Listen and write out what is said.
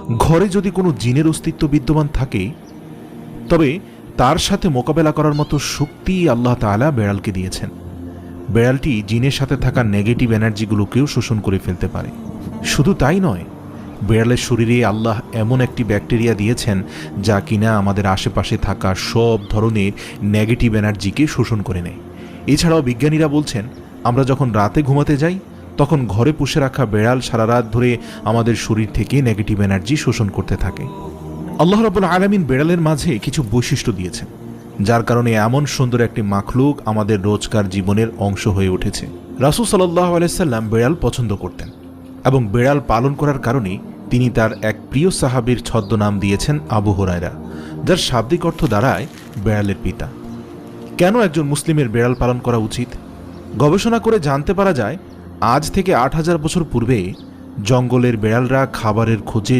ঘরে যদি কোনো জিনের অস্তিত্ব বিদ্যমান থাকে তবে তার সাথে মোকাবেলা করার মতো শক্তি আল্লাহ তাআলা বেড়ালকে দিয়েছেন। বেড়ালটি জিনের সাথে থাকা নেগেটিভ এনার্জিগুলোকেও শোষণ করে ফেলতে পারে। শুধু তাই নয়, বেড়ালের শরীরে আল্লাহ এমন একটি ব্যাকটেরিয়া দিয়েছেন যা কিনা আমাদের আশেপাশে থাকা সব ধরনের নেগেটিভ এনার্জিকে শোষণ করে নেয়। এছাড়াও বিজ্ঞানীরা বলছেন, আমরা যখন রাতে ঘুমাতে যাই তখন ঘরে পুষে রাখা বেড়াল সারা রাত ধরে আমাদের শরীর থেকে নেগেটিভ এনার্জি শোষণ করতে থাকে। আল্লাহ রাব্বুল আলামিন বেড়ালের মাঝে কিছু বৈশিষ্ট্য দিয়েছেন, যার কারণে এমন সুন্দর একটি মাখলুক আমাদের রোজকার জীবনের অংশ হয়ে উঠেছে। রাসূল সাল্লাল্লাহু আলাইহি সাল্লাম বেড়াল পছন্দ করতেন এবং বেড়াল পালন করার কারণে তিনি তার এক প্রিয় সাহাবীর ছদ্মনাম দিয়েছেন আবু হুরায়রা, যার শাব্দিক অর্থ দাঁড়ায় বেড়ালের পিতা। কেন একজন মুসলিমের বেড়াল পালন করা উচিত? গবেষণা করে জানতে পারা যায়, আজ থেকে ৮,০০০ বছর পূর্বে জঙ্গলের বেড়ালরা খাবারের খোঁজে